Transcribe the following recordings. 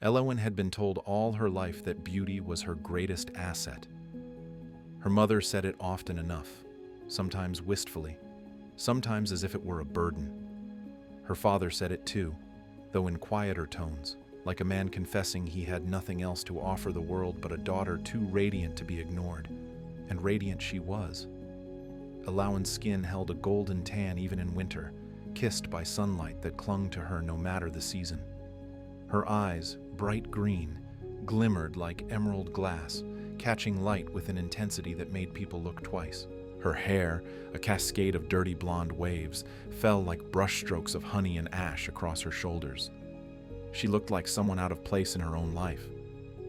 Elowen had been told all her life that beauty was her greatest asset. Her mother said it often enough, sometimes wistfully, sometimes as if it were a burden. Her father said it too, though in quieter tones, like a man confessing he had nothing else to offer the world but a daughter too radiant to be ignored. And radiant she was. Elowen's skin held a golden tan even in winter, kissed by sunlight that clung to her no matter the season. Her eyes, bright green, glimmered like emerald glass, catching light with an intensity that made people look twice. Her hair, a cascade of dirty blonde waves, fell like brushstrokes of honey and ash across her shoulders. She looked like someone out of place in her own life,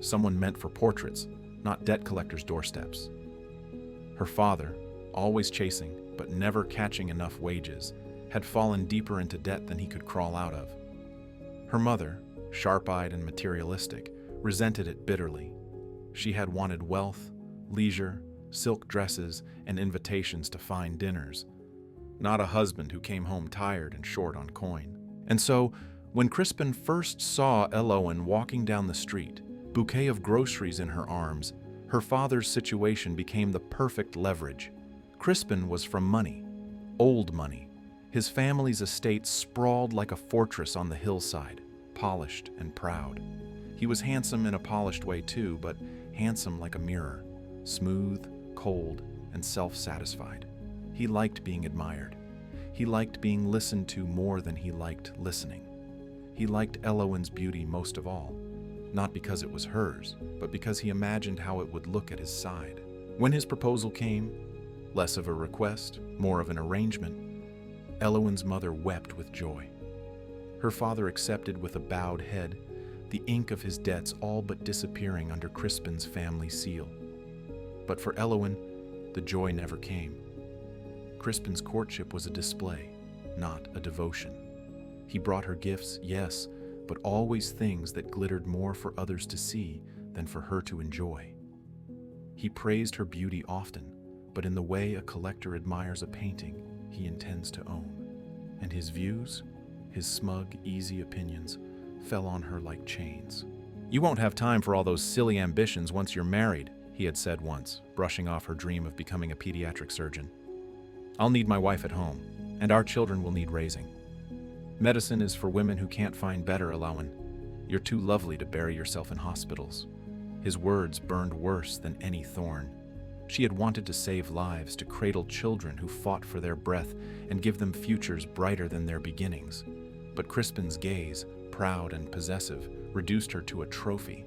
someone meant for portraits, not debt collectors' doorsteps. Her father, always chasing but never catching enough wages, had fallen deeper into debt than he could crawl out of. Her mother, sharp-eyed and materialistic, resented it bitterly. She had wanted wealth, leisure, silk dresses, and invitations to fine dinners, not a husband who came home tired and short on coin. And so, when Crispin first saw Elowen walking down the street, bouquet of groceries in her arms, her father's situation became the perfect leverage. Crispin was from money, old money. His family's estate sprawled like a fortress on the hillside, polished and proud. He was handsome in a polished way too, but handsome like a mirror, smooth, cold, and self-satisfied. He liked being admired. He liked being listened to more than he liked listening. He liked Elowen's beauty most of all, not because it was hers, but because he imagined how it would look at his side. When his proposal came, less of a request, more of an arrangement, Elowen's mother wept with joy. Her father accepted with a bowed head, the ink of his debts all but disappearing under Crispin's family seal. But for Elowen, the joy never came. Crispin's courtship was a display, not a devotion. He brought her gifts, yes, but always things that glittered more for others to see than for her to enjoy. He praised her beauty often, but in the way a collector admires a painting he intends to own. And his views, his smug, easy opinions, fell on her like chains. "You won't have time for all those silly ambitions once you're married," he had said once, brushing off her dream of becoming a pediatric surgeon. "I'll need my wife at home, and our children will need raising. Medicine is for women who can't find better, Elowen. You're too lovely to bury yourself in hospitals." His words burned worse than any thorn. She had wanted to save lives, to cradle children who fought for their breath and give them futures brighter than their beginnings. But Crispin's gaze, proud and possessive, reduced her to a trophy.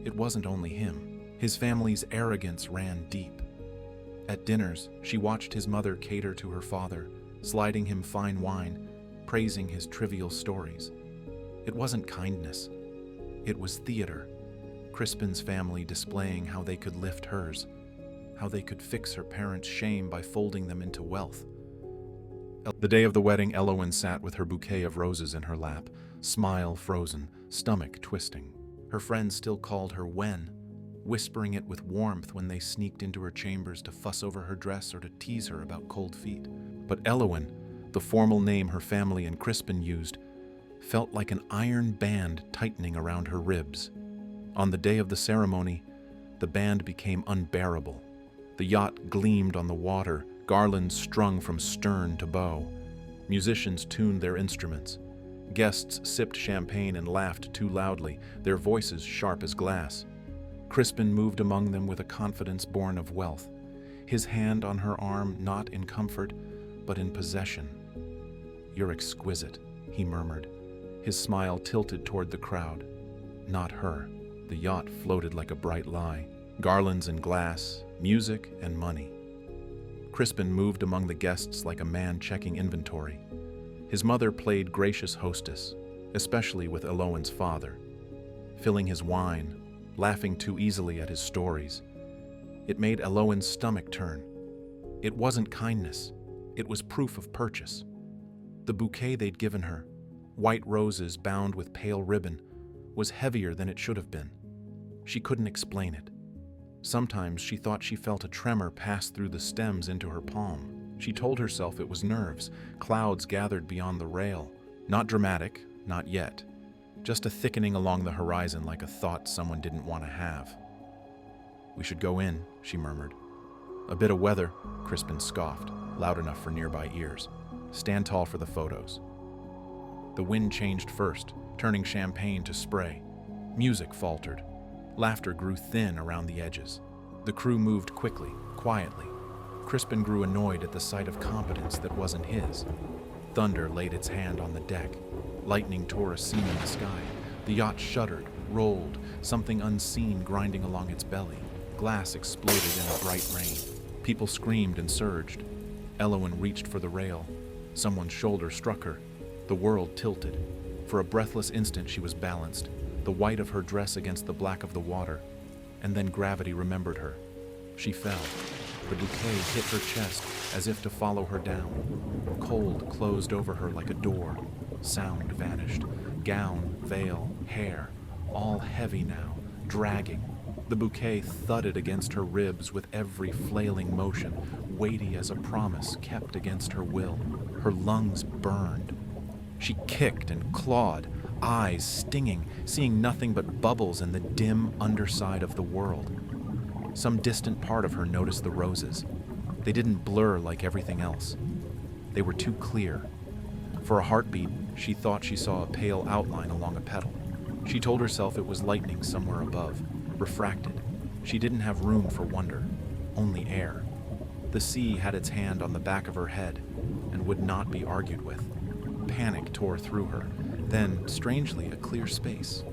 It wasn't only him. His family's arrogance ran deep. At dinners, she watched his mother cater to her father, sliding him fine wine, praising his trivial stories. It wasn't kindness. It was theater. Crispin's family displaying how they could lift hers, how they could fix her parents' shame by folding them into wealth. The day of the wedding, Elowen sat with her bouquet of roses in her lap, smile frozen, stomach twisting. Her friends still called her Wen, whispering it with warmth when they sneaked into her chambers to fuss over her dress or to tease her about cold feet. But Elowen, the formal name her family and Crispin used, felt like an iron band tightening around her ribs. On the day of the ceremony, the band became unbearable. The yacht gleamed on the water, garlands strung from stern to bow. Musicians tuned their instruments. Guests sipped champagne and laughed too loudly, their voices sharp as glass. Crispin moved among them with a confidence born of wealth, his hand on her arm not in comfort, but in possession. "You're exquisite," he murmured, his smile tilted toward the crowd. Not her. The yacht floated like a bright lie. Garlands and glass, music and money. Crispin moved among the guests like a man checking inventory. His mother played gracious hostess, especially with Elowen's father, filling his wine, laughing too easily at his stories. It made Elowen's stomach turn. It wasn't kindness. It was proof of purchase. The bouquet they'd given her, white roses bound with pale ribbon, was heavier than it should have been. She couldn't explain it. Sometimes she thought she felt a tremor pass through the stems into her palm. She told herself it was nerves, clouds gathered beyond the rail. Not dramatic, not yet. just a thickening along the horizon like a thought someone didn't want to have. "We should go in," she murmured. "A bit of weather," Crispin scoffed, loud enough for nearby ears. "Stand tall for the photos." The wind changed first, turning champagne to spray. Music faltered. Laughter grew thin around the edges. The crew moved quickly, quietly. Crispin grew annoyed at the sight of competence that wasn't his. Thunder laid its hand on the deck. Lightning tore a seam in the sky. The yacht shuddered, rolled, something unseen grinding along its belly. Glass exploded in a bright rain. People screamed and surged. Elowen reached for the rail. Someone's shoulder struck her. The world tilted. For a breathless instant she was balanced, the white of her dress against the black of the water. And then gravity remembered her. She fell. The bouquet hit her chest as if to follow her down. Cold closed over her like a door. Sound vanished. Gown, veil, hair, all heavy now, dragging. The bouquet thudded against her ribs with every flailing motion, weighty as a promise kept against her will. Her lungs burned. She kicked and clawed, eyes stinging, seeing nothing but bubbles in the dim underside of the world. Some distant part of her noticed the roses. They didn't blur like everything else. They were too clear. For a heartbeat, she thought she saw a pale outline along a petal. She told herself it was lightning somewhere above, refracted. She didn't have room for wonder, only air. The sea had its hand on the back of her head and would not be argued with. Panic tore through her, then, strangely, a clear space.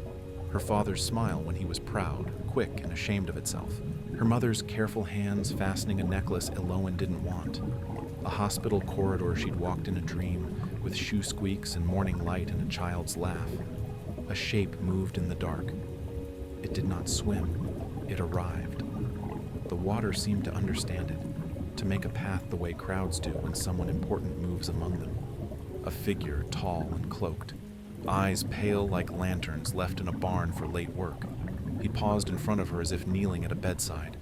Her father's smile when he was proud, quick, and ashamed of itself. Her mother's careful hands fastening a necklace Elowen didn't want. A hospital corridor she'd walked in a dream, with shoe squeaks and morning light and a child's laugh. A shape moved in the dark. It did not swim. It arrived. The water seemed to understand it, to make a path the way crowds do when someone important moves among them. A figure, tall and cloaked. Eyes pale like lanterns left in a barn for late work. He paused in front of her as if kneeling at a bedside.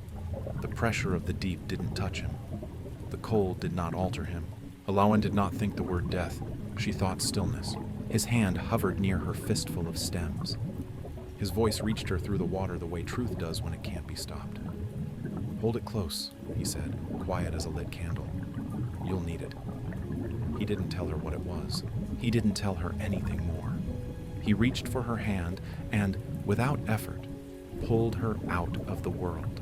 The pressure of the deep didn't touch him. The cold did not alter him. Elowen did not think the word death. She thought stillness. His hand hovered near her fistful of stems. His voice reached her through the water the way truth does when it can't be stopped. "Hold it close," he said, quiet as a lit candle. "You'll need it." He didn't tell her what it was. He didn't tell her anything more. He reached for her hand and, without effort, pulled her out of the world.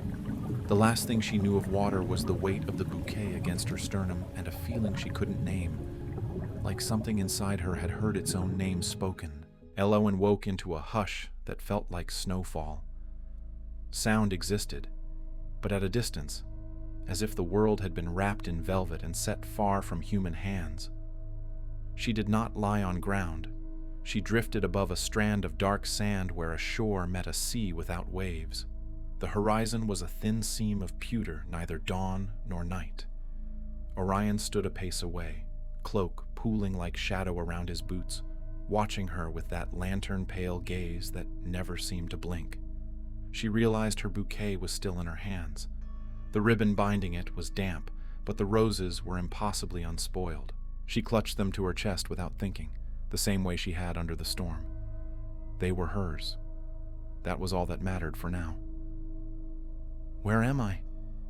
The last thing she knew of water was the weight of the bouquet against her sternum and a feeling she couldn't name, like something inside her had heard its own name spoken. Elowen woke into a hush that felt like snowfall. Sound existed, but at a distance, as if the world had been wrapped in velvet and set far from human hands. She did not lie on ground. She drifted above a strand of dark sand where a shore met a sea without waves. The horizon was a thin seam of pewter, neither dawn nor night. Orien stood a pace away, cloak pooling like shadow around his boots, watching her with that lantern-pale gaze that never seemed to blink. She realized her bouquet was still in her hands. The ribbon binding it was damp, but the roses were impossibly unspoiled. She clutched them to her chest without thinking, the same way she had under the storm. They were hers. That was all that mattered for now. "Where am I?"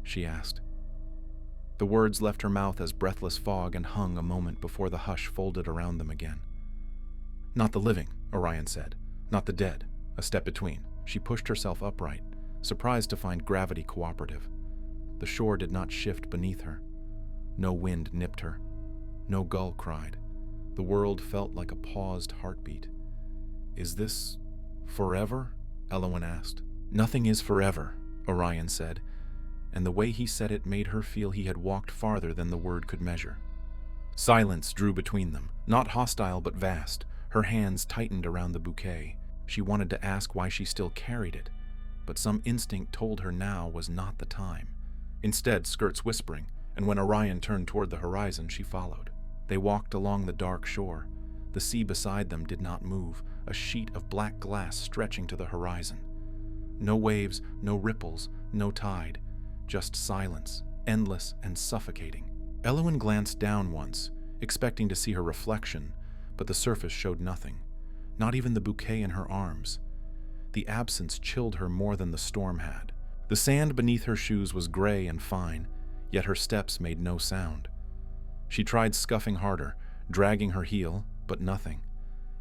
she asked. The words left her mouth as breathless fog and hung a moment before the hush folded around them again. "Not the living," Orien said. "Not the dead. A step between." She pushed herself upright, surprised to find gravity cooperative. The shore did not shift beneath her. No wind nipped her. No gull cried. The world felt like a paused heartbeat. "Is this forever?" Elowen asked. "Nothing is forever," Orien said, and the way he said it made her feel he had walked farther than the word could measure. Silence drew between them, not hostile but vast. Her hands tightened around the bouquet. She wanted to ask why she still carried it, but some instinct told her now was not the time. Instead, skirts whispering, and when Orien turned toward the horizon, she followed. They walked along the dark shore. The sea beside them did not move, a sheet of black glass stretching to the horizon. No waves, no ripples, no tide, just silence, endless and suffocating. Elowen glanced down once, expecting to see her reflection, but the surface showed nothing. not even the bouquet in her arms. The absence chilled her more than the storm had. The sand beneath her shoes was gray and fine, yet her steps made no sound. She tried scuffing harder, dragging her heel, but nothing.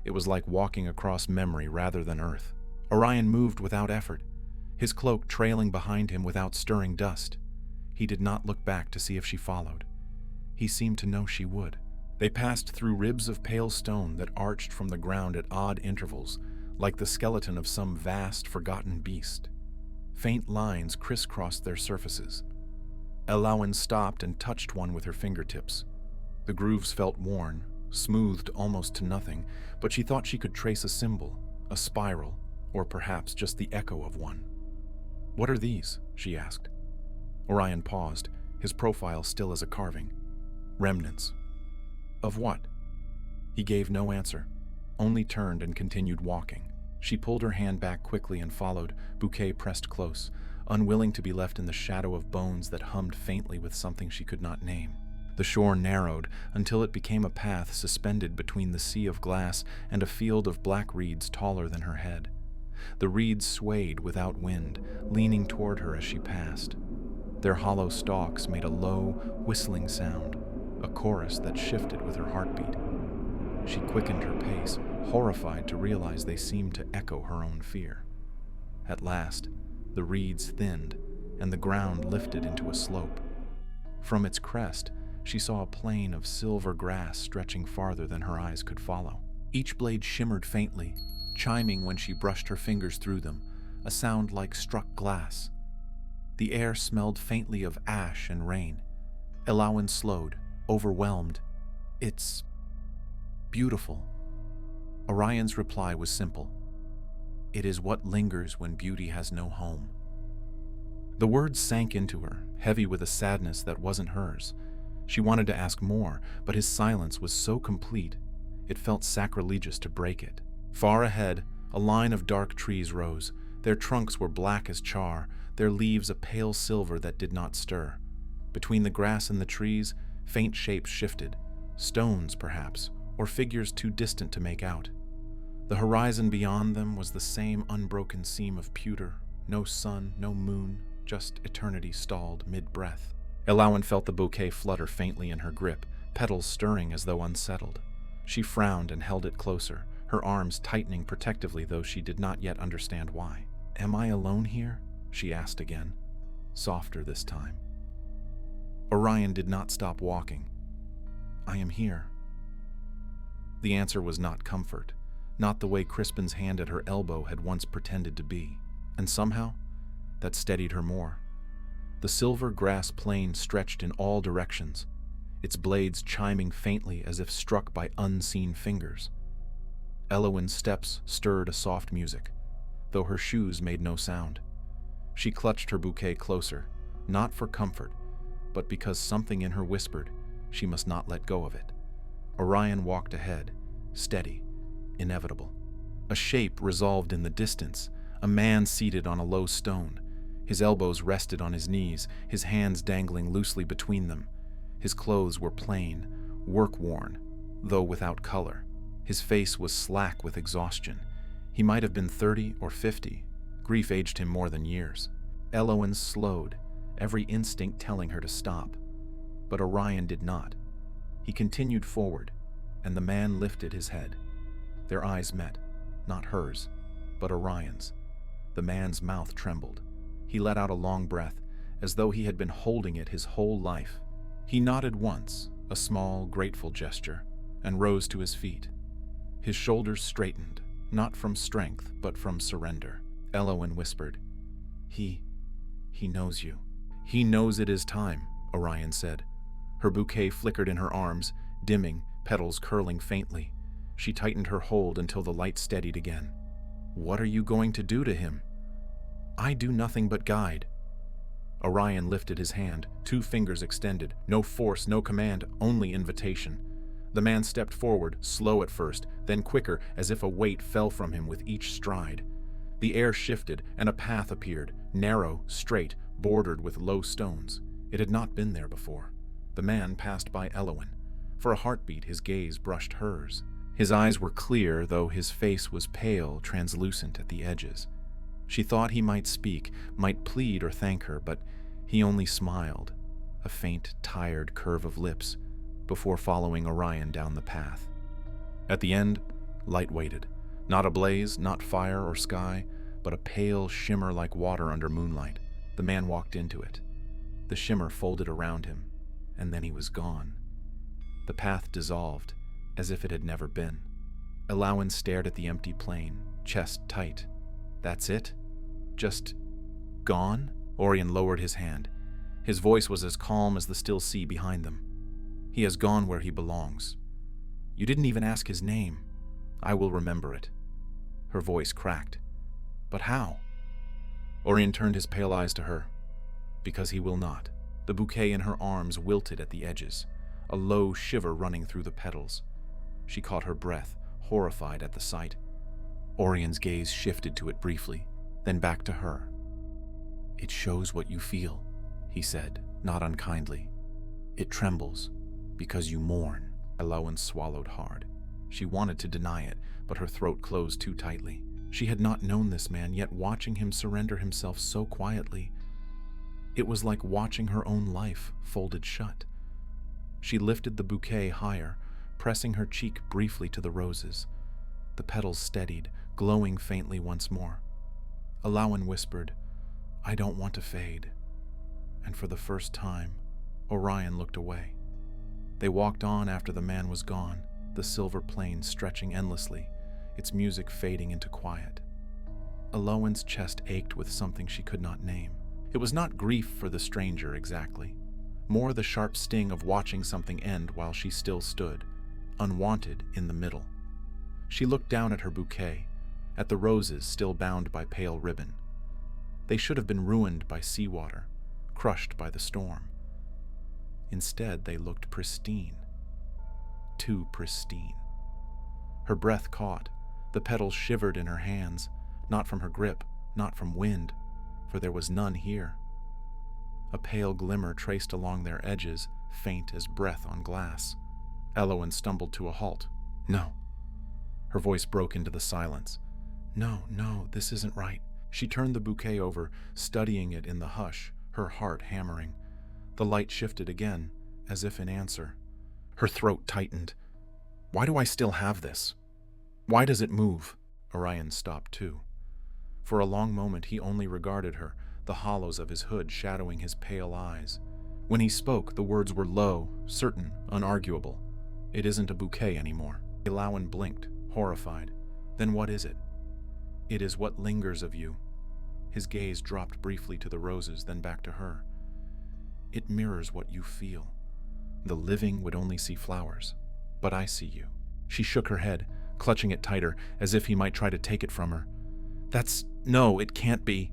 It was like walking across memory rather than earth. Orien moved without effort, his cloak trailing behind him without stirring dust. He did not look back to see if she followed. He seemed to know she would. They passed through ribs of pale stone that arched from the ground at odd intervals, like the skeleton of some vast, forgotten beast. Faint lines crisscrossed their surfaces. Elowen stopped and touched one with her fingertips. The grooves felt worn, smoothed almost to nothing, but she thought she could trace a symbol, a spiral, or perhaps just the echo of one. "What are these?" she asked. Orien paused, his profile still as a carving. "Remnants." "Of what?" He gave no answer, only turned and continued walking. She pulled her hand back quickly and followed, bouquet pressed close, unwilling to be left in the shadow of bones that hummed faintly with something she could not name. The shore narrowed until it became a path suspended between the sea of glass and a field of black reeds taller than her head. The reeds swayed without wind, leaning toward her as she passed. Their hollow stalks made a low, whistling sound, a chorus that shifted with her heartbeat. She quickened her pace, horrified to realize they seemed to echo her own fear. At last, the reeds thinned, and the ground lifted into a slope. From its crest, she saw a plain of silver grass stretching farther than her eyes could follow. Each blade shimmered faintly, chiming when she brushed her fingers through them, a sound like struck glass. The air smelled faintly of ash and rain. Elowen slowed, overwhelmed. "It's beautiful." Orien's reply was simple. "It is what lingers when beauty has no home." The words sank into her, heavy with a sadness that wasn't hers. She wanted to ask more, but his silence was so complete, it felt sacrilegious to break it. Far ahead, a line of dark trees rose. Their trunks were black as char, their leaves a pale silver that did not stir. Between the grass and the trees, faint shapes shifted, stones perhaps, or figures too distant to make out. The horizon beyond them was the same unbroken seam of pewter, no sun, no moon, just eternity stalled mid-breath. Elowen felt the bouquet flutter faintly in her grip, petals stirring as though unsettled. She frowned and held it closer, her arms tightening protectively, though she did not yet understand why. "Am I alone here?" she asked again, softer this time. Orien did not stop walking. "I am here." The answer was not comfort, not the way Crispin's hand at her elbow had once pretended to be, and somehow that steadied her more. The silver grass plain stretched in all directions, its blades chiming faintly as if struck by unseen fingers. Elowen's steps stirred a soft music, though her shoes made no sound. She clutched her bouquet closer, not for comfort, but because something in her whispered she must not let go of it. Orien walked ahead, steady, inevitable. A shape resolved in the distance, a man seated on a low stone. His elbows rested on his knees, his hands dangling loosely between them. His clothes were plain, work-worn, though without color. His face was slack with exhaustion. He might have been 30 or 50. Grief aged him more than years. Elowen slowed, every instinct telling her to stop. But Orien did not. He continued forward, and the man lifted his head. Their eyes met, not hers, but Orien's. The man's mouth trembled. He let out a long breath, as though he had been holding it his whole life. He nodded once, a small, grateful gesture, and rose to his feet. His shoulders straightened, not from strength, but from surrender. Elowen whispered, He knows you." "He knows it is time," Orien said. Her bouquet flickered in her arms, dimming, petals curling faintly. She tightened her hold until the light steadied again. "What are you going to do to him?" "I do nothing but guide." Orien lifted his hand, 2 fingers extended. No force, no command, only invitation. The man stepped forward, slow at first, then quicker, as if a weight fell from him with each stride. The air shifted, and a path appeared, narrow, straight, bordered with low stones. It had not been there before. The man passed by Elowen. For a heartbeat, his gaze brushed hers. His eyes were clear, though his face was pale, translucent at the edges. She thought he might speak, might plead or thank her, but he only smiled, a faint, tired curve of lips, before following Orien down the path. At the end, light waited. Not a blaze, not fire or sky, but a pale shimmer like water under moonlight. The man walked into it. The shimmer folded around him, and then he was gone. The path dissolved, as if it had never been. Elowen stared at the empty plain, chest tight. That's it? Just gone? Orien lowered his hand. His voice was as calm as the still sea behind them. He has gone where he belongs. You didn't even ask his name. I will remember it. Her voice cracked. But how? Orien turned his pale eyes to her. Because he will not. The bouquet in her arms wilted at the edges, a low shiver running through the petals. She caught her breath, horrified at the sight. Orien's gaze shifted to it briefly, then back to her. It shows what you feel, he said, not unkindly. It trembles, because you mourn. Elowen swallowed hard. She wanted to deny it, but her throat closed too tightly. She had not known this man, yet watching him surrender himself so quietly, it was like watching her own life folded shut. She lifted the bouquet higher, pressing her cheek briefly to the roses. The petals steadied, glowing faintly once more. Elowen whispered, I don't want to fade. And for the first time, Orien looked away. They walked on after the man was gone, the silver plain stretching endlessly, its music fading into quiet. Elowen's chest ached with something she could not name. It was not grief for the stranger exactly, more the sharp sting of watching something end while she still stood, unwanted in the middle. She looked down at her bouquet, at the roses still bound by pale ribbon. They should have been ruined by seawater, crushed by the storm. Instead, they looked pristine. Too pristine. Her breath caught. The petals shivered in her hands, not from her grip, not from wind, for there was none here. A pale glimmer traced along their edges, faint as breath on glass. Elowen stumbled to a halt. No. Her voice broke into the silence. No, this isn't right. She turned the bouquet over, studying it in the hush, her heart hammering. The light shifted again, as if in answer. Her throat tightened. Why do I still have this? Why does it move? Orien stopped too. For a long moment he only regarded her, the hollows of his hood shadowing his pale eyes. When he spoke, the words were low, certain, unarguable. It isn't a bouquet anymore. Elowen blinked, horrified. Then what is it? It is what lingers of you. His gaze dropped briefly to the roses, then back to her. It mirrors what you feel. The living would only see flowers, but I see you. She shook her head, clutching it tighter, as if he might try to take it from her. No, it can't be.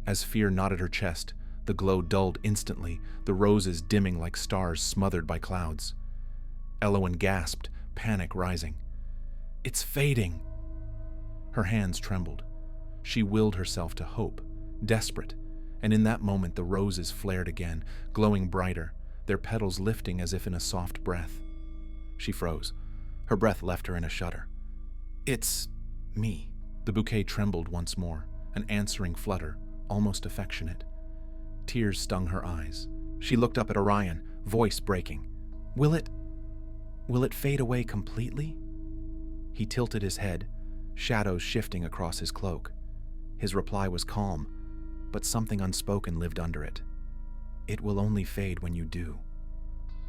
As fear knotted her chest, the glow dulled instantly, the roses dimming like stars smothered by clouds. Elowen gasped, panic rising. It's fading. Her hands trembled. She willed herself to hope, desperate, and in that moment the roses flared again, glowing brighter, their petals lifting as if in a soft breath. She froze. Her breath left her in a shudder. It's me. The bouquet trembled once more, an answering flutter, almost affectionate. Tears stung her eyes. She looked up at Orien, voice breaking. Will it fade away completely? He tilted his head, shadows shifting across his cloak. His reply was calm, but something unspoken lived under it. It will only fade when you do.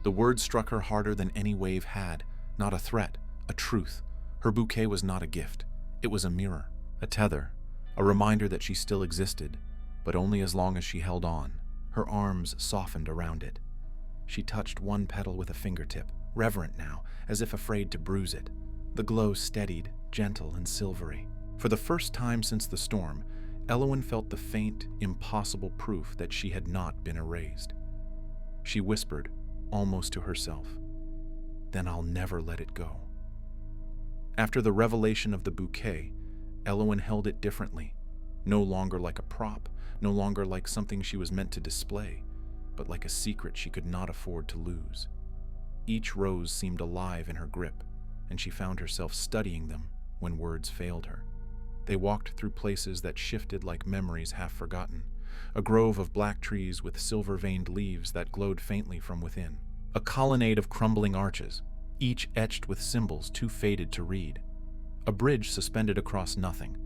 The words struck her harder than any wave had, not a threat, a truth. Her bouquet was not a gift. It was a mirror, a tether, a reminder that she still existed, but only as long as she held on. Her arms softened around it. She touched one petal with a fingertip, reverent now, as if afraid to bruise it. The glow steadied, gentle and silvery. For the first time since the storm, Elowen felt the faint, impossible proof that she had not been erased. She whispered, almost to herself, "Then I'll never let it go." After the revelation of the bouquet, Elowen held it differently, no longer like a prop, no longer like something she was meant to display, but like a secret she could not afford to lose. Each rose seemed alive in her grip, and she found herself studying them when words failed her. They walked through places that shifted like memories half forgotten, a grove of black trees with silver-veined leaves that glowed faintly from within, a colonnade of crumbling arches, each etched with symbols too faded to read, a bridge suspended across nothing,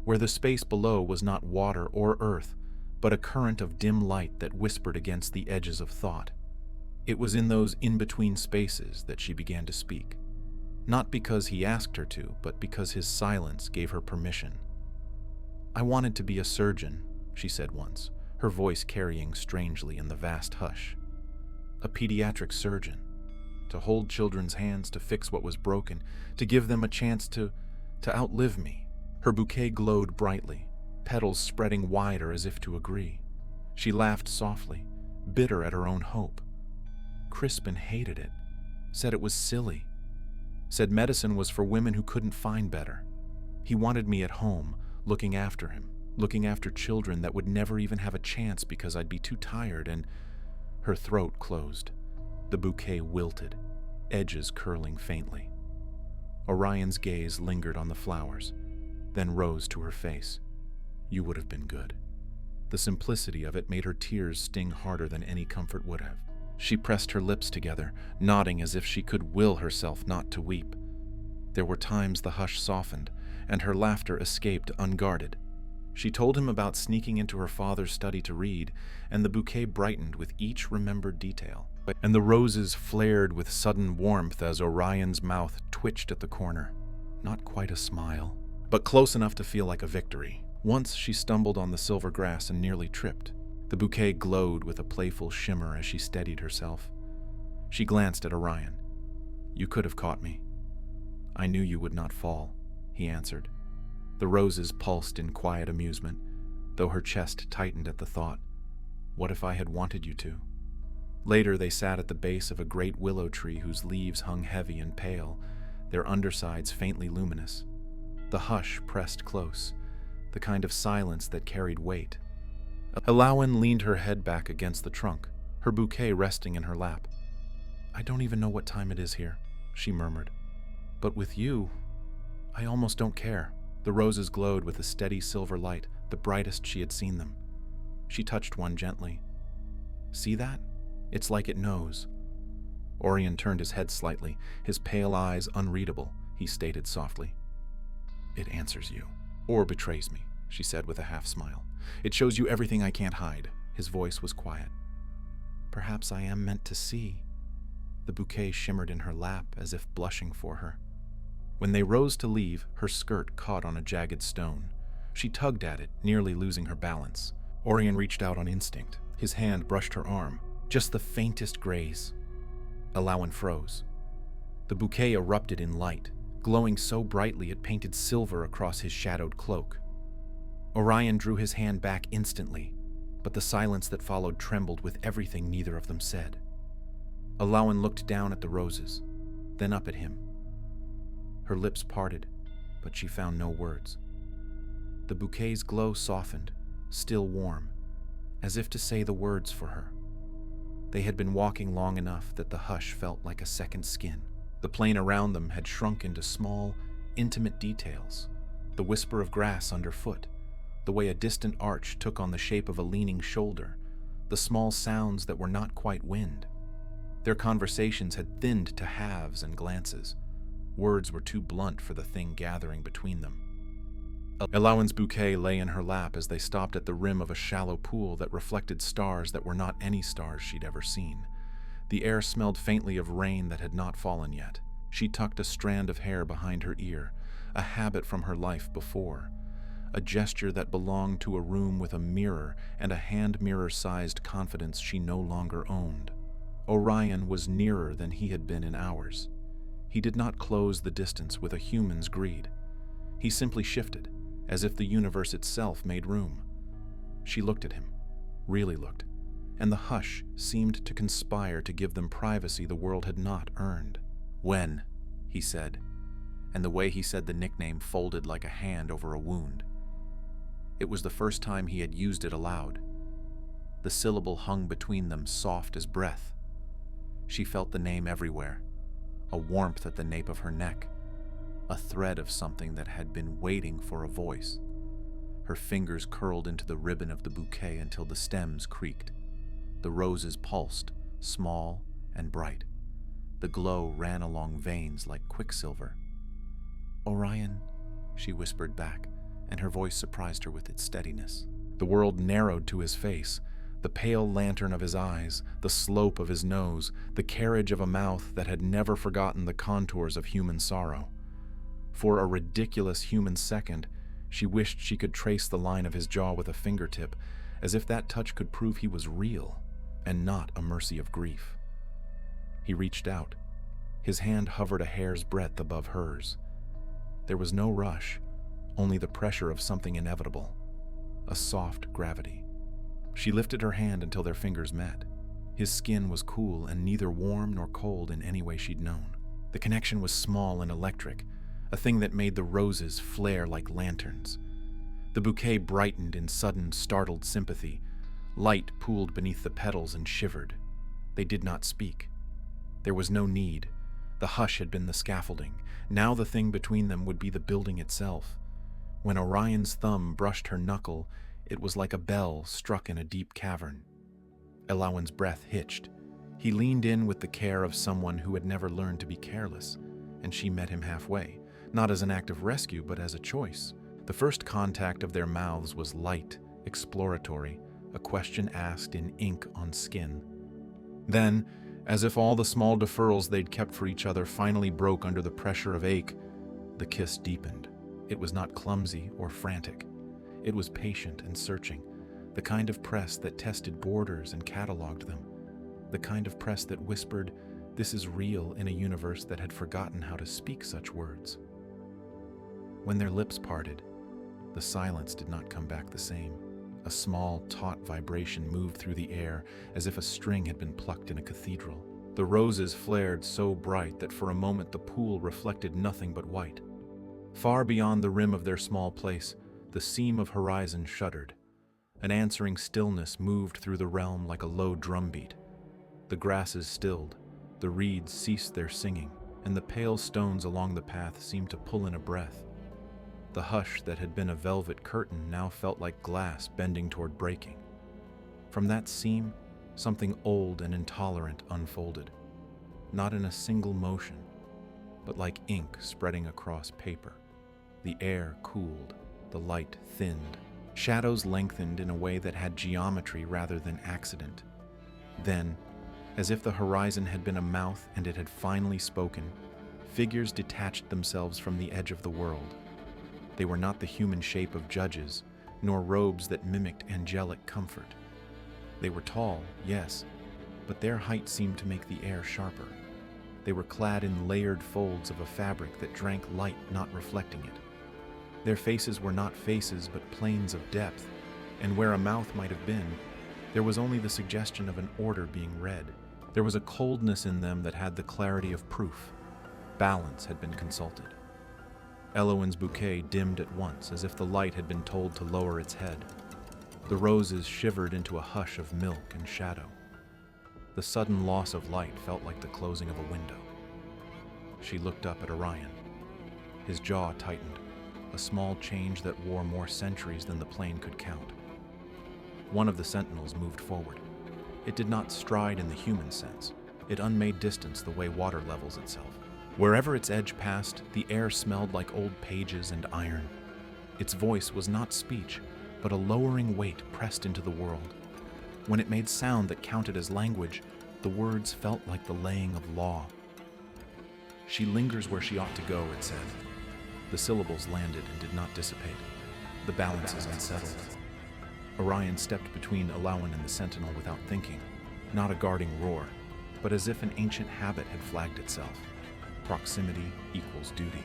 where the space below was not water or earth, but a current of dim light that whispered against the edges of thought. It was in those in-between spaces that she began to speak, not because he asked her to, but because his silence gave her permission. "I wanted to be a surgeon," she said once, her voice carrying strangely in the vast hush. "A pediatric surgeon, to hold children's hands, to fix what was broken, to give them a chance to outlive me." Her bouquet glowed brightly, petals spreading wider as if to agree. She laughed softly, bitter at her own hope. Crispin hated it, said it was silly, said medicine was for women who couldn't find better. He wanted me at home, looking after him, looking after children that would never even have a chance because I'd be too tired, and her throat closed. The bouquet wilted, edges curling faintly. Orien's gaze lingered on the flowers, then rose to her face. "You would have been good." The simplicity of it made her tears sting harder than any comfort would have. She pressed her lips together, nodding as if she could will herself not to weep. There were times the hush softened, and her laughter escaped unguarded. She told him about sneaking into her father's study to read, and the bouquet brightened with each remembered detail. And the roses flared with sudden warmth as Orion's mouth twitched at the corner. Not quite a smile, but close enough to feel like a victory. Once she stumbled on the silver grass and nearly tripped. The bouquet glowed with a playful shimmer as she steadied herself. She glanced at Orien. "You could have caught me." "I knew you would not fall," he answered. The roses pulsed in quiet amusement, though her chest tightened at the thought. What if I had wanted you to? Later they sat at the base of a great willow tree whose leaves hung heavy and pale, their undersides faintly luminous. The hush pressed close, the kind of silence that carried weight. Elowen leaned her head back against the trunk, her bouquet resting in her lap. "I don't even know what time it is here," she murmured. "But with you, I almost don't care." The roses glowed with a steady silver light, the brightest she had seen them. She touched one gently. "See that? It's like it knows." Orien turned his head slightly, his pale eyes unreadable. He stated softly, "It answers you, or betrays me," she said with a half-smile. "It shows you everything I can't hide." His voice was quiet. "Perhaps I am meant to see." The bouquet shimmered in her lap as if blushing for her. When they rose to leave, her skirt caught on a jagged stone. She tugged at it, nearly losing her balance. Orien reached out on instinct. His hand brushed her arm. Just the faintest graze. Elowen froze. The bouquet erupted in light, glowing so brightly it painted silver across his shadowed cloak. Orien drew his hand back instantly, but the silence that followed trembled with everything neither of them said. Elowen looked down at the roses, then up at him. Her lips parted, but she found no words. The bouquet's glow softened, still warm, as if to say the words for her. They had been walking long enough that the hush felt like a second skin. The plain around them had shrunk into small, intimate details, the whisper of grass underfoot, the way a distant arch took on the shape of a leaning shoulder, the small sounds that were not quite wind. Their conversations had thinned to halves and glances. Words were too blunt for the thing gathering between them. Elowen's bouquet lay in her lap as they stopped at the rim of a shallow pool that reflected stars that were not any stars she'd ever seen. The air smelled faintly of rain that had not fallen yet. She tucked a strand of hair behind her ear, a habit from her life before, a gesture that belonged to a room with a mirror and a hand-mirror-sized confidence she no longer owned. Orien was nearer than he had been in hours. He did not close the distance with a human's greed. He simply shifted, as if the universe itself made room. She looked at him, really looked, and the hush seemed to conspire to give them privacy the world had not earned. "When?" he said, and the way he said the nickname folded like a hand over a wound. It was the first time he had used it aloud. The syllable hung between them, soft as breath. She felt the name everywhere, a warmth at the nape of her neck, a thread of something that had been waiting for a voice. Her fingers curled into the ribbon of the bouquet until the stems creaked. The roses pulsed, small and bright. The glow ran along veins like quicksilver. "Orien," she whispered back, and her voice surprised her with its steadiness. The world narrowed to his face, the pale lantern of his eyes, the slope of his nose, the carriage of a mouth that had never forgotten the contours of human sorrow. For a ridiculous human second, she wished she could trace the line of his jaw with a fingertip, as if that touch could prove he was real, and not a mercy of grief. He reached out. His hand hovered a hair's breadth above hers. There was no rush, only the pressure of something inevitable, a soft gravity. She lifted her hand until their fingers met. His skin was cool and neither warm nor cold in any way she'd known. The connection was small and electric, a thing that made the roses flare like lanterns. The bouquet brightened in sudden, startled sympathy. Light pooled beneath the petals and shivered. They did not speak. There was no need. The hush had been the scaffolding. Now the thing between them would be the building itself. When Orien's thumb brushed her knuckle, it was like a bell struck in a deep cavern. Elowen's breath hitched. He leaned in with the care of someone who had never learned to be careless, and she met him halfway, not as an act of rescue, but as a choice. The first contact of their mouths was light, exploratory, a question asked in ink on skin. Then, as if all the small deferrals they'd kept for each other finally broke under the pressure of ache, the kiss deepened. It was not clumsy or frantic. It was patient and searching, the kind of press that tested borders and cataloged them, the kind of press that whispered, "This is real," in a universe that had forgotten how to speak such words. When their lips parted, the silence did not come back the same. A small, taut vibration moved through the air as if a string had been plucked in a cathedral. The roses flared so bright that for a moment the pool reflected nothing but white. Far beyond the rim of their small place, the seam of horizon shuddered. An answering stillness moved through the realm like a low drumbeat. The grasses stilled, the reeds ceased their singing, and the pale stones along the path seemed to pull in a breath. The hush that had been a velvet curtain now felt like glass bending toward breaking. From that seam, something old and intolerant unfolded, not in a single motion, but like ink spreading across paper. The air cooled, the light thinned, shadows lengthened in a way that had geometry rather than accident. Then, as if the horizon had been a mouth and it had finally spoken, figures detached themselves from the edge of the world. They were not the human shape of judges, nor robes that mimicked angelic comfort. They were tall, yes, but their height seemed to make the air sharper. They were clad in layered folds of a fabric that drank light, not reflecting it. Their faces were not faces, but planes of depth, and where a mouth might have been, there was only the suggestion of an order being read. There was a coldness in them that had the clarity of proof. Balance had been consulted. Elowen's bouquet dimmed at once, as if the light had been told to lower its head. The roses shivered into a hush of milk and shadow. The sudden loss of light felt like the closing of a window. She looked up at Orien. His jaw tightened, a small change that wore more centuries than the plane could count. One of the sentinels moved forward. It did not stride in the human sense. It unmade distance the way water levels itself. Wherever its edge passed, the air smelled like old pages and iron. Its voice was not speech, but a lowering weight pressed into the world. When it made sound that counted as language, the words felt like the laying of law. "She lingers where she ought to go," it said. The syllables landed and did not dissipate. The balance is unsettled. Orien stepped between Elowen and the sentinel without thinking, not a guarding roar, but as if an ancient habit had flagged itself. Proximity equals duty.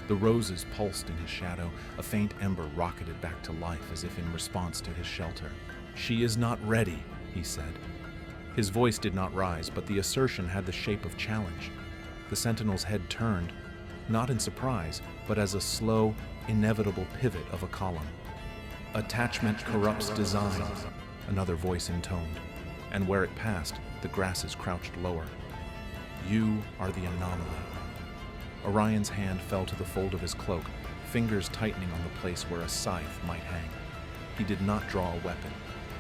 The roses pulsed in his shadow. A faint ember rocketed back to life as if in response to his shelter. "She is not ready," he said. His voice did not rise, but the assertion had the shape of challenge. The sentinel's head turned, not in surprise, but as a slow, inevitable pivot of a column. "Attachment corrupts design," another voice intoned, and where it passed, the grasses crouched lower. "You are the anomaly." Orion's hand fell to the fold of his cloak, fingers tightening on the place where a scythe might hang. He did not draw a weapon.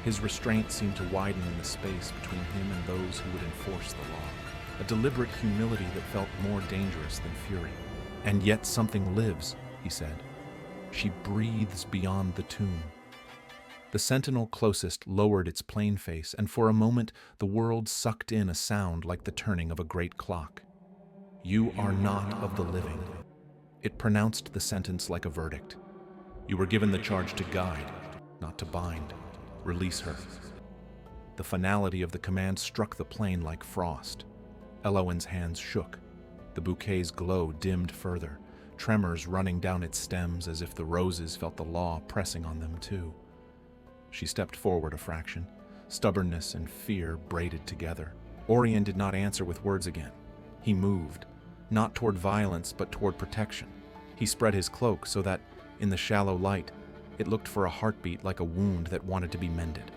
His restraint seemed to widen in the space between him and those who would enforce the law. A deliberate humility that felt more dangerous than fury. "And yet something lives," he said. "She breathes beyond the tomb." The sentinel closest lowered its plain face, and for a moment the world sucked in a sound like the turning of a great clock. "You are not of the living." It pronounced the sentence like a verdict. "You were given the charge to guide, not to bind. Release her." The finality of the command struck the plain like frost. Elowen's hands shook. The bouquet's glow dimmed further, tremors running down its stems as if the roses felt the law pressing on them too. She stepped forward a fraction, stubbornness and fear braided together. Orien did not answer with words again. He moved, not toward violence but toward protection. He spread his cloak so that, in the shallow light, it looked for a heartbeat like a wound that wanted to be mended.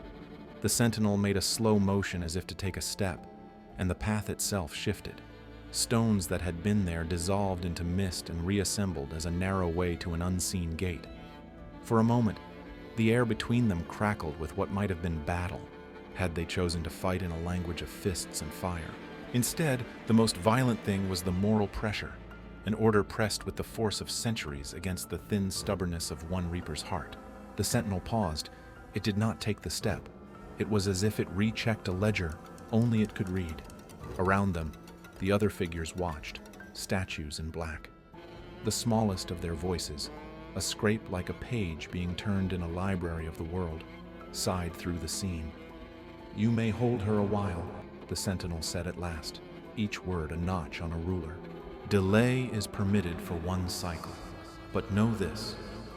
The sentinel made a slow motion as if to take a step, and the path itself shifted. Stones that had been there dissolved into mist and reassembled as a narrow way to an unseen gate. For a moment, the air between them crackled with what might have been battle, had they chosen to fight in a language of fists and fire. Instead, the most violent thing was the moral pressure, an order pressed with the force of centuries against the thin stubbornness of one reaper's heart. The sentinel paused. It did not take the step. It was as if it rechecked a ledger only it could read. Around them, the other figures watched, statues in black. The smallest of their voices, a scrape like a page being turned in a library of the world, sighed through the scene. "You may hold her a while," the sentinel said at last, each word a notch on a ruler. "Delay is permitted for one cycle, but know this,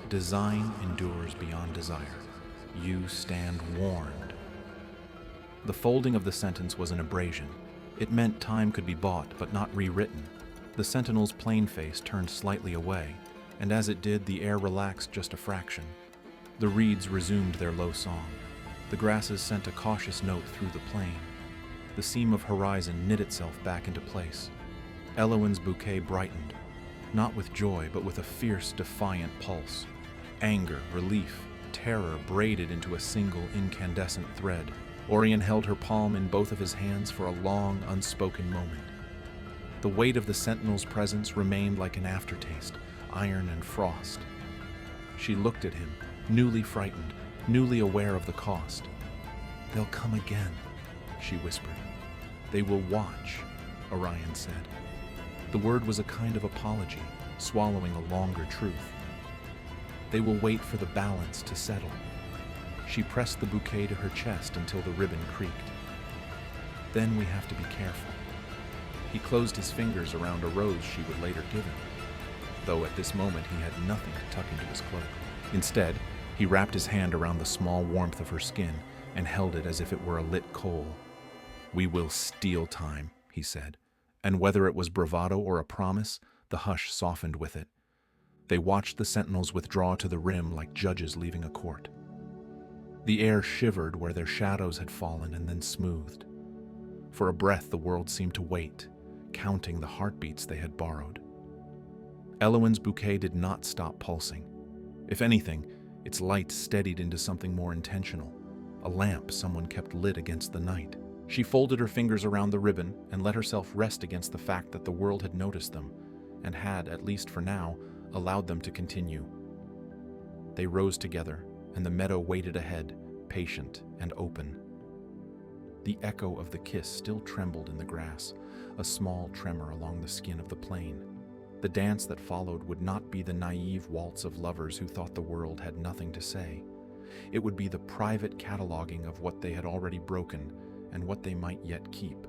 design endures beyond desire. You stand warned." The folding of the sentence was an abrasion. It meant time could be bought, but not rewritten. The sentinel's plain face turned slightly away, and as it did, the air relaxed just a fraction. The reeds resumed their low song. The grasses sent a cautious note through the plain. The seam of horizon knit itself back into place. Elowen's bouquet brightened, not with joy, but with a fierce, defiant pulse. Anger, relief, terror braided into a single incandescent thread. Orien held her palm in both of his hands for a long, unspoken moment. The weight of the sentinel's presence remained like an aftertaste, iron and frost. She looked at him, newly frightened, newly aware of the cost. "They'll come again," she whispered. "They will watch," Orien said. The word was a kind of apology, swallowing a longer truth. "They will wait for the balance to settle." She pressed the bouquet to her chest until the ribbon creaked. "Then we have to be careful." He closed his fingers around a rose she would later give him, though at this moment he had nothing to tuck into his cloak. Instead, he wrapped his hand around the small warmth of her skin and held it as if it were a lit coal. "We will steal time," he said, and whether it was bravado or a promise, the hush softened with it. They watched the sentinels withdraw to the rim like judges leaving a court. The air shivered where their shadows had fallen and then smoothed. For a breath, the world seemed to wait, counting the heartbeats they had borrowed. Elowen's bouquet did not stop pulsing. If anything, its light steadied into something more intentional, a lamp someone kept lit against the night. She folded her fingers around the ribbon and let herself rest against the fact that the world had noticed them and had, at least for now, allowed them to continue. They rose together, and the meadow waited ahead, patient and open. The echo of the kiss still trembled in the grass, a small tremor along the skin of the plain. The dance that followed would not be the naive waltz of lovers who thought the world had nothing to say. It would be the private cataloging of what they had already broken and what they might yet keep.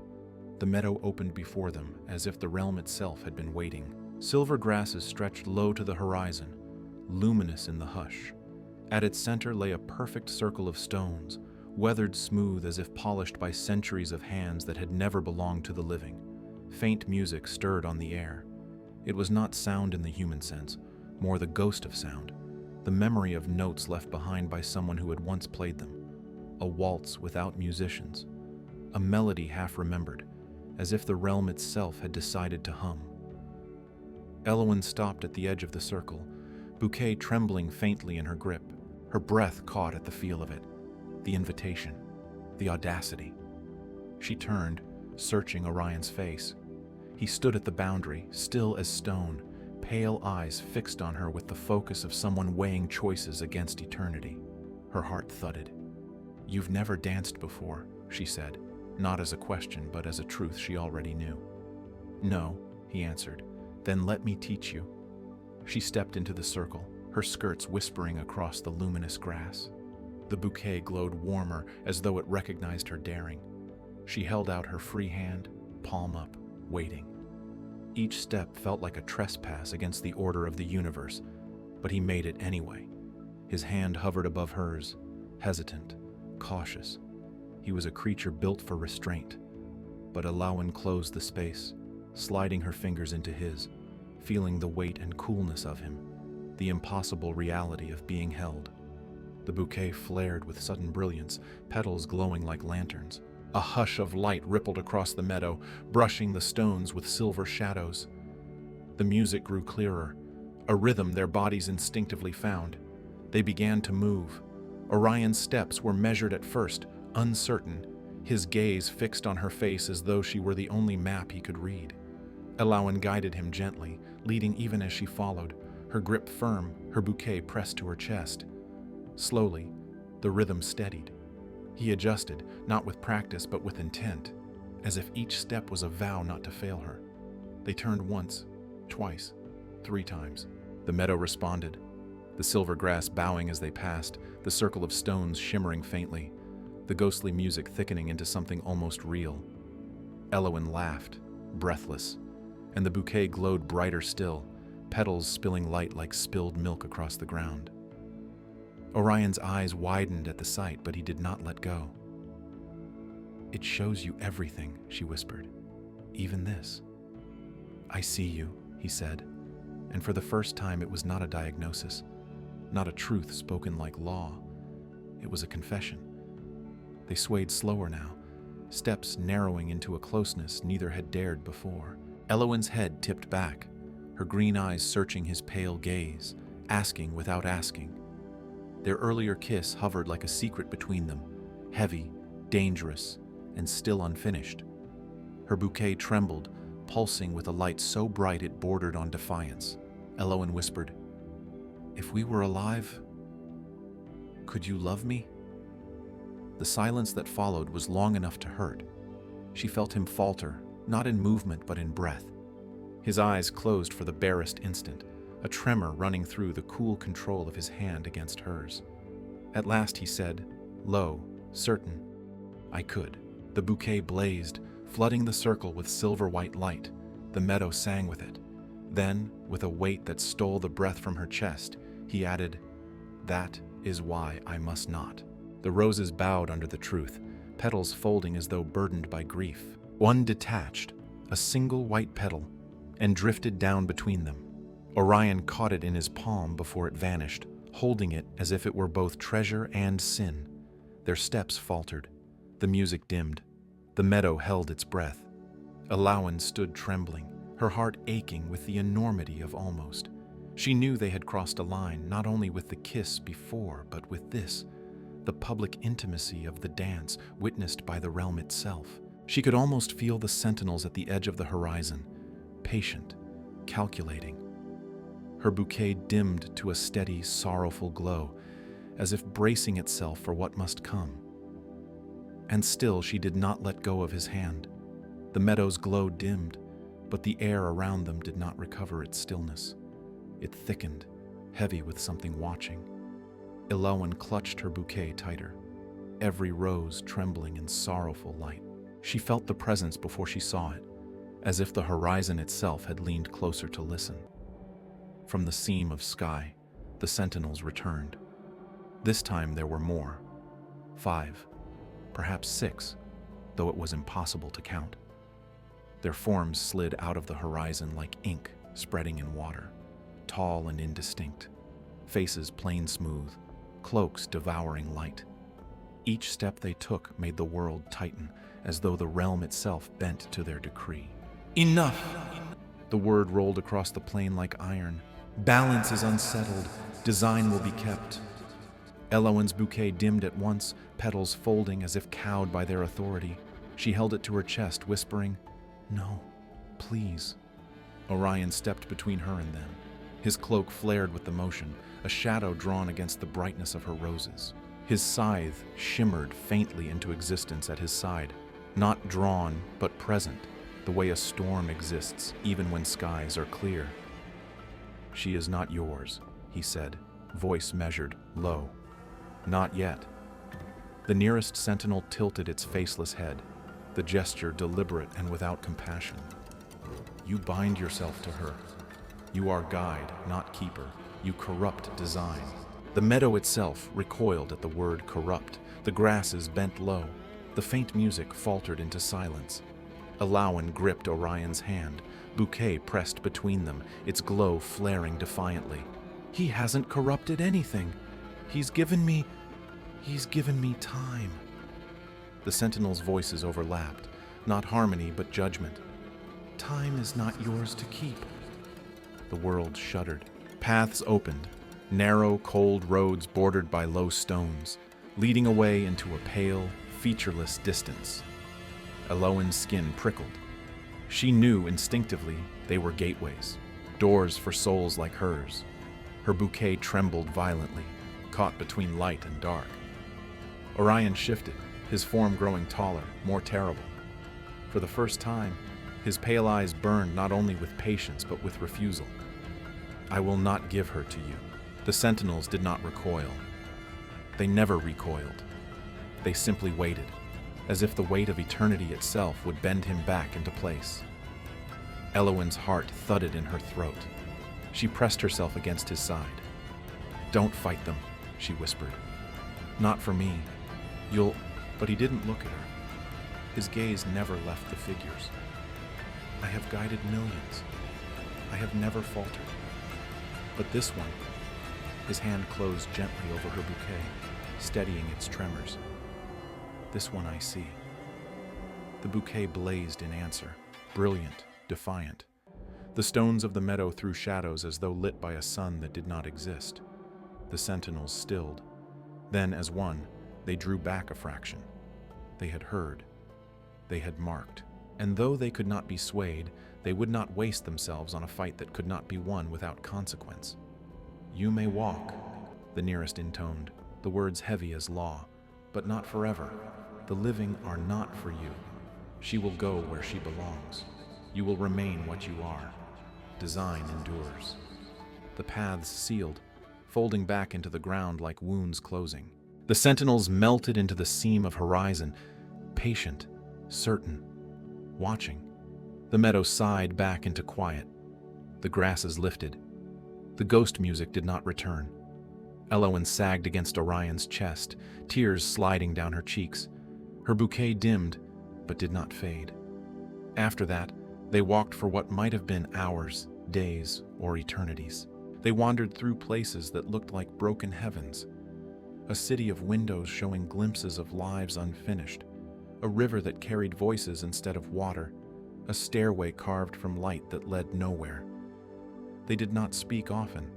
The meadow opened before them, as if the realm itself had been waiting. Silver grasses stretched low to the horizon, luminous in the hush. At its center lay a perfect circle of stones, weathered smooth as if polished by centuries of hands that had never belonged to the living. Faint music stirred on the air. It was not sound in the human sense, more the ghost of sound, the memory of notes left behind by someone who had once played them. A waltz without musicians, a melody half remembered, as if the realm itself had decided to hum. Elowen stopped at the edge of the circle, bouquet trembling faintly in her grip, her breath caught at the feel of it, the invitation, the audacity. She turned, searching Orion's face. He stood at the boundary, still as stone, pale eyes fixed on her with the focus of someone weighing choices against eternity. Her heart thudded. "You've never danced before," she said, not as a question but as a truth she already knew. "No," he answered. "Then let me teach you." She stepped into the circle, her skirts whispering across the luminous grass. The bouquet glowed warmer as though it recognized her daring. She held out her free hand, palm up, waiting. Each step felt like a trespass against the order of the universe, but he made it anyway. His hand hovered above hers, hesitant, cautious. He was a creature built for restraint. But Elowen closed the space, sliding her fingers into his, feeling the weight and coolness of him, the impossible reality of being held. The bouquet flared with sudden brilliance, petals glowing like lanterns. A hush of light rippled across the meadow, brushing the stones with silver shadows. The music grew clearer, a rhythm their bodies instinctively found. They began to move. Orion's steps were measured at first, uncertain, his gaze fixed on her face as though she were the only map he could read. Elowen guided him gently, leading even as she followed, her grip firm, her bouquet pressed to her chest. Slowly, the rhythm steadied. He adjusted, not with practice but with intent, as if each step was a vow not to fail her. They turned once, twice, 3 times. The meadow responded, the silver grass bowing as they passed, the circle of stones shimmering faintly, the ghostly music thickening into something almost real. Elowen laughed, breathless, and the bouquet glowed brighter still, petals spilling light like spilled milk across the ground. Orion's eyes widened at the sight, but he did not let go. "It shows you everything," she whispered. "Even this." "I see you," he said, and for the first time it was not a diagnosis, not a truth spoken like law. It was a confession. They swayed slower now, steps narrowing into a closeness neither had dared before. Elowen's head tipped back, her green eyes searching his pale gaze, asking without asking. Their earlier kiss hovered like a secret between them, heavy, dangerous, and still unfinished. Her bouquet trembled, pulsing with a light so bright it bordered on defiance. Elowen whispered, "If we were alive, could you love me?" The silence that followed was long enough to hurt. She felt him falter, not in movement but in breath. His eyes closed for the barest instant, a tremor running through the cool control of his hand against hers. At last he said, low, certain, "I could." The bouquet blazed, flooding the circle with silver-white light. The meadow sang with it. Then, with a weight that stole the breath from her chest, he added, "That is why I must not." The roses bowed under the truth, petals folding as though burdened by grief. One detached, a single white petal, and drifted down between them. Orien caught it in his palm before it vanished, holding it as if it were both treasure and sin. Their steps faltered. The music dimmed. The meadow held its breath. Elowen stood trembling, her heart aching with the enormity of almost. She knew they had crossed a line, not only with the kiss before, but with this, the public intimacy of the dance witnessed by the realm itself. She could almost feel the sentinels at the edge of the horizon, patient, calculating. Her bouquet dimmed to a steady, sorrowful glow, as if bracing itself for what must come. And still she did not let go of his hand. The meadow's glow dimmed, but the air around them did not recover its stillness. It thickened, heavy with something watching. Elowen clutched her bouquet tighter, every rose trembling in sorrowful light. She felt the presence before she saw it, as if the horizon itself had leaned closer to listen. From the seam of sky, the sentinels returned. This time there were more. 5, perhaps 6, though it was impossible to count. Their forms slid out of the horizon like ink spreading in water, tall and indistinct, faces plain smooth, cloaks devouring light. Each step they took made the world tighten, as though the realm itself bent to their decree. "Enough!" The word rolled across the plain like iron. Balance is unsettled. Design will be kept. Elowen's bouquet dimmed at once, petals folding as if cowed by their authority. She held it to her chest, whispering, "No, please." Orien stepped between her and them. His cloak flared with the motion, a shadow drawn against the brightness of her roses. His scythe shimmered faintly into existence at his side, not drawn but present, the way a storm exists even when skies are clear. "She is not yours," he said, voice measured, low. "Not yet." The nearest sentinel tilted its faceless head, the gesture deliberate and without compassion. "You bind yourself to her. You are guide, not keeper. You corrupt design." The meadow itself recoiled at the word corrupt. The grasses bent low. The faint music faltered into silence. Elowen gripped Orien's hand, bouquet pressed between them, its glow flaring defiantly. "He hasn't corrupted anything. He's given me time." The sentinels' voices overlapped, not harmony but judgment. "Time is not yours to keep." The world shuddered. Paths opened, narrow, cold roads bordered by low stones, leading away into a pale, featureless distance. Elowen's skin prickled. She knew instinctively they were gateways, doors for souls like hers. Her bouquet trembled violently, caught between light and dark. Orien shifted, his form growing taller, more terrible. For the first time, his pale eyes burned not only with patience but with refusal. "I will not give her to you." The sentinels did not recoil. They never recoiled. They simply waited, as if the weight of eternity itself would bend him back into place. Elowen's heart thudded in her throat. She pressed herself against his side. "Don't fight them," she whispered. "Not for me. You'll—" But he didn't look at her. His gaze never left the figures. "I have guided millions. I have never faltered. But this one," his hand closed gently over her bouquet, steadying its tremors. "This one I see." The bouquet blazed in answer, brilliant, defiant. The stones of the meadow threw shadows as though lit by a sun that did not exist. The sentinels stilled. Then, as one, they drew back a fraction. They had heard. They had marked. And though they could not be swayed, they would not waste themselves on a fight that could not be won without consequence. "You may walk," the nearest intoned, the words heavy as law, "but not forever. The living are not for you. She will go where she belongs. You will remain what you are. Design endures." The paths sealed, folding back into the ground like wounds closing. The sentinels melted into the seam of horizon, patient, certain, watching. The meadow sighed back into quiet. The grasses lifted. The ghost music did not return. Elowen sagged against Orion's chest, tears sliding down her cheeks. Her bouquet dimmed, but did not fade. After that, they walked for what might have been hours, days, or eternities. They wandered through places that looked like broken heavens. A city of windows showing glimpses of lives unfinished. A river that carried voices instead of water. A stairway carved from light that led nowhere. They did not speak often.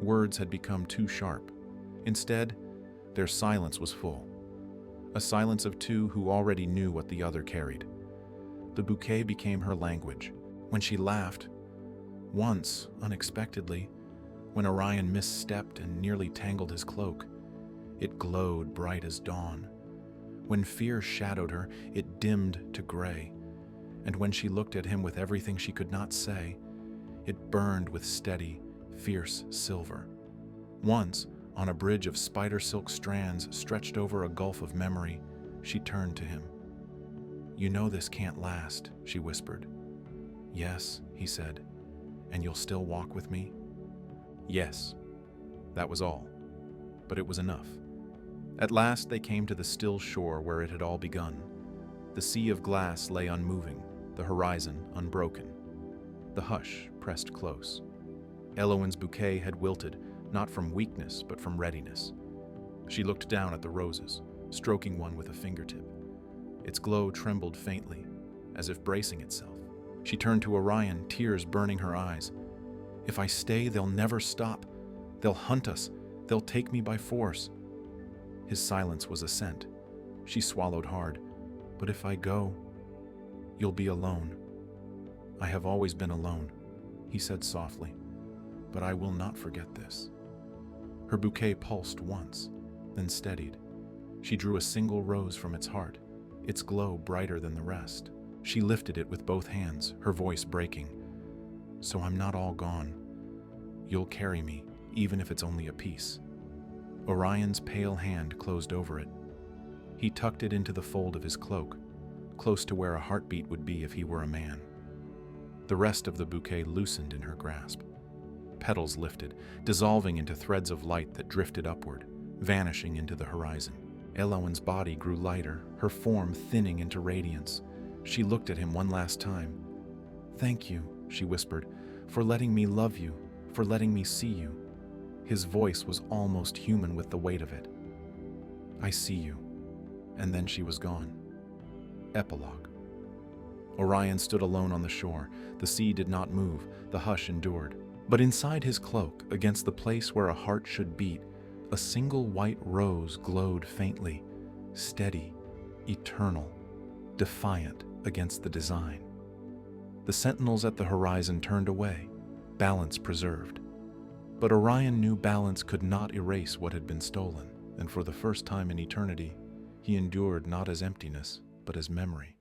Words had become too sharp. Instead, their silence was full. A silence of two who already knew what the other carried. The bouquet became her language. When she laughed, once, unexpectedly, when Orien misstepped and nearly tangled his cloak, it glowed bright as dawn. When fear shadowed her, it dimmed to gray. And when she looked at him with everything she could not say, it burned with steady, fierce silver. Once, on a bridge of spider silk strands stretched over a gulf of memory, she turned to him. "You know this can't last," she whispered. "Yes," he said. "And you'll still walk with me?" Yes. That was all. But it was enough. At last they came to the still shore where it had all begun. The sea of glass lay unmoving, the horizon unbroken. The hush pressed close. Elowen's bouquet had wilted, not from weakness but from readiness. She looked down at the roses, stroking one with a fingertip. Its glow trembled faintly, as if bracing itself. She turned to Orien, tears burning her eyes. If I stay, they'll never stop. They'll hunt us. They'll take me by force. His silence was assent. She swallowed hard. But if I go, you'll be alone. I have always been alone, he said softly, but I will not forget this. Her bouquet pulsed once, then steadied. She drew a single rose from its heart, its glow brighter than the rest. She lifted it with both hands, her voice breaking. So I'm not all gone. You'll carry me, even if it's only a piece. Orien's pale hand closed over it. He tucked it into the fold of his cloak, close to where a heartbeat would be if he were a man. The rest of the bouquet loosened in her grasp. Petals lifted, dissolving into threads of light that drifted upward, vanishing into the horizon. Elowen's body grew lighter, her form thinning into radiance. She looked at him one last time. "Thank you," she whispered, "for letting me love you, for letting me see you." His voice was almost human with the weight of it. "I see you." And then she was gone. Epilogue. Orien stood alone on the shore. The sea did not move, the hush endured. But inside his cloak, against the place where a heart should beat, a single white rose glowed faintly, steady, eternal, defiant against the design. The sentinels at the horizon turned away, balance preserved. But Orien knew balance could not erase what had been stolen, and for the first time in eternity, he endured not as emptiness, but as memory.